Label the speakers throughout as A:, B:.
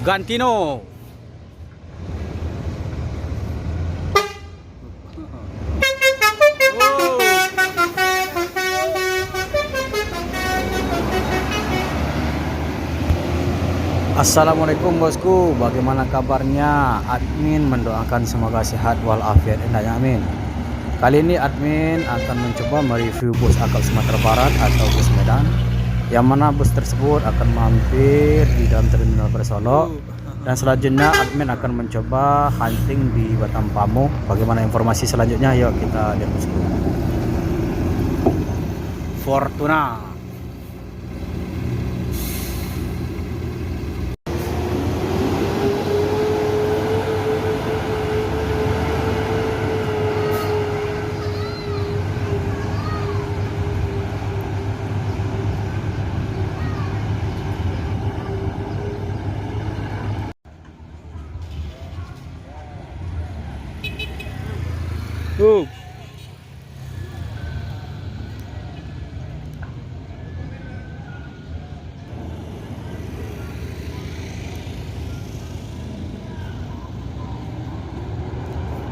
A: Gantino. Assalamualaikum bosku, bagaimana kabarnya? Admin mendoakan semoga sehat walafiat endahnya, amin. Kali ini admin akan mencoba mereview bus akap Sumatera Barat atau bus Medan, yang mana bus tersebut akan mampir di dalam terminal Persolo. Dan selanjutnya admin akan mencoba hunting di Batam Pamu. Bagaimana informasi selanjutnya? Yuk kita lihat bosku. Fortuna.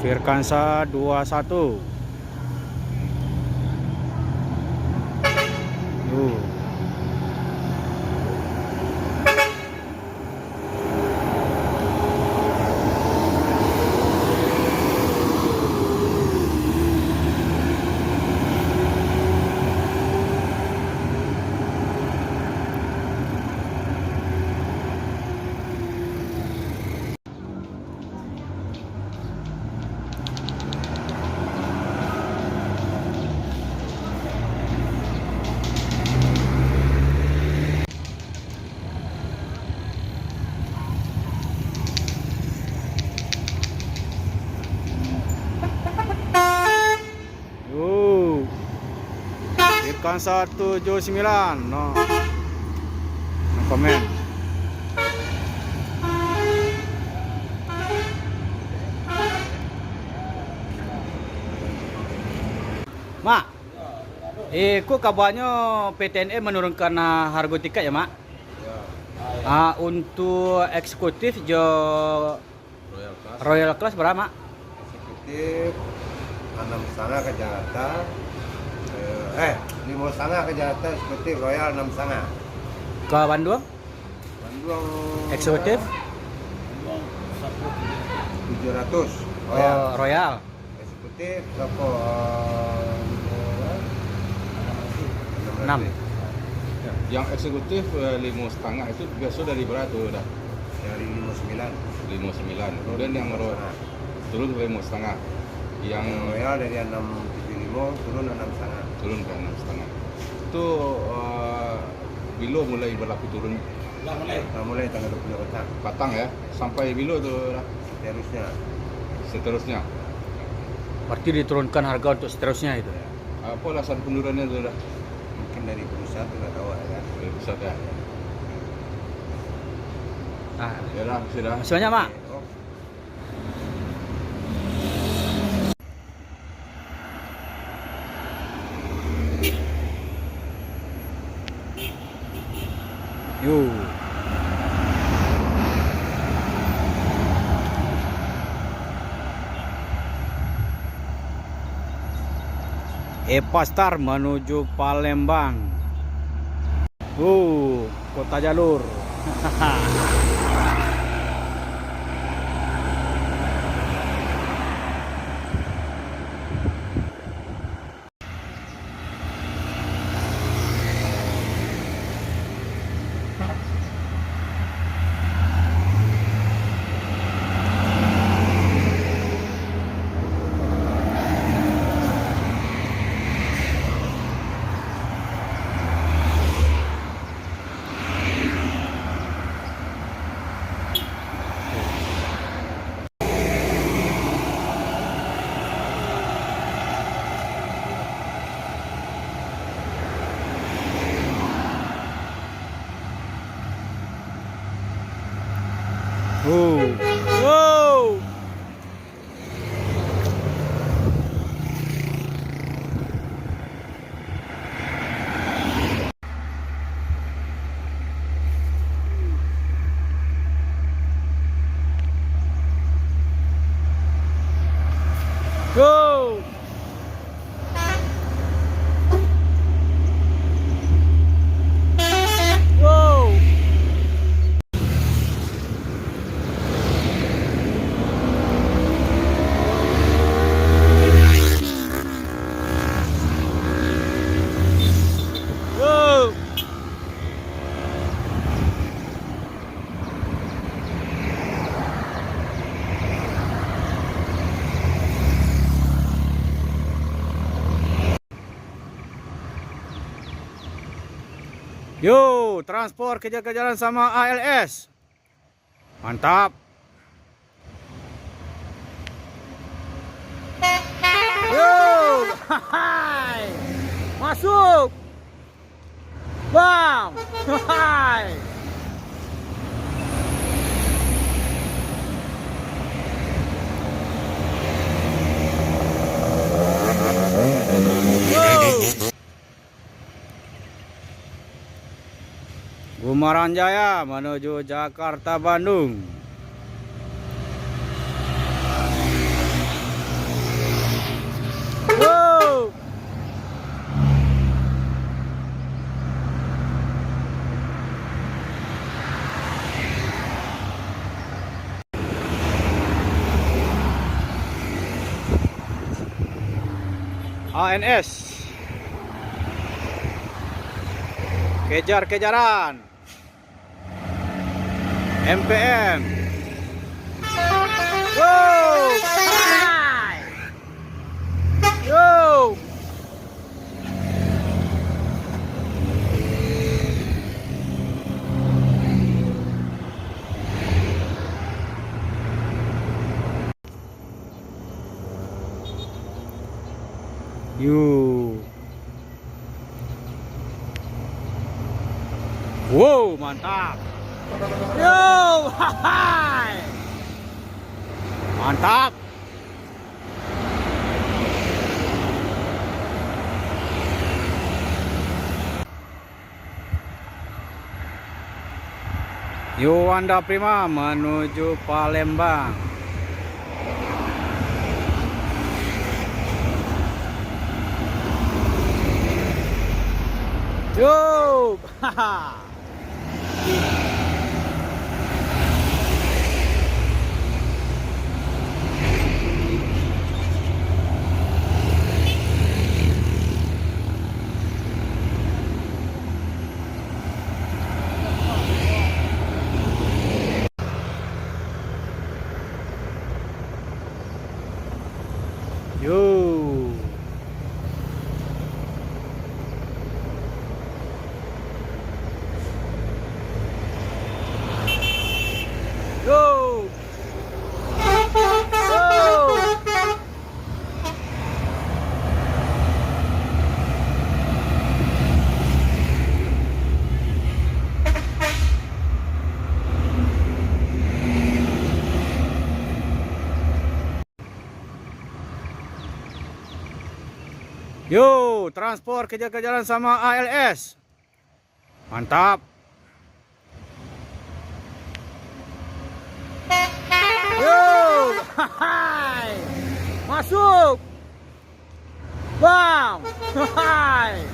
A: Firkansa 21. Irkan 179. No komen. Mak, kok kabarnya PTNE menurunkan harga tiket ya, Mak? Untuk eksekutif jo Royal Class berapa, Mak?
B: Eksekutif 6,5 ke Jakarta, 5,5 ke Jakarta, eksekutif Royal 6,5.
A: Ke Bandung?
B: Bandung
A: Eksekutif?
B: 700 Royal.
A: Royal.
B: Eksekutif berapa?
A: 6.
C: Yang eksekutif 5,5 itu biasa dari berapa tuh udah?
B: Dari 59.
C: 5,9. Kemudian yang turun ke 5,5. Yang
B: Royal dari 675 turun 6,5.
C: turun ke 6,5. Itu bilo mulai berlaku turun.
B: Mulai tanggal 20 petang.
C: Patang ya, sampai bilo tuh udah. Seterusnya.
A: Berarti diturunkan harga untuk seterusnya itu.
C: Apa alasan penurunannya tuh udah?
B: Mungkin dari perusahaan nggak tahu ya.
C: Dari pusat ya.
A: Nah,
C: Ya lah, sudah.
A: masih banyak, Mak.
B: Oh,
A: Yuk. Epastar menuju Palembang. Kota jalur. Wow. Yo, transport kejar-kejaran sama ALS. Mantap. Yo, hai. Masuk. Bang. Hai. Gumaran Jaya menuju Jakarta Bandung. Wow. ANS kejar-kejaran. MPM. Wow. Hai. Yo. Yo. Wow, mantap. Yo, hai. Mantap. Yuwanda Prima menuju Palembang. Yo, haha. Yo. Go. Go. Yo, transport kejar-kejaran sama ALS. Mantap. Yo, hai. Masuk. Bang. Hai.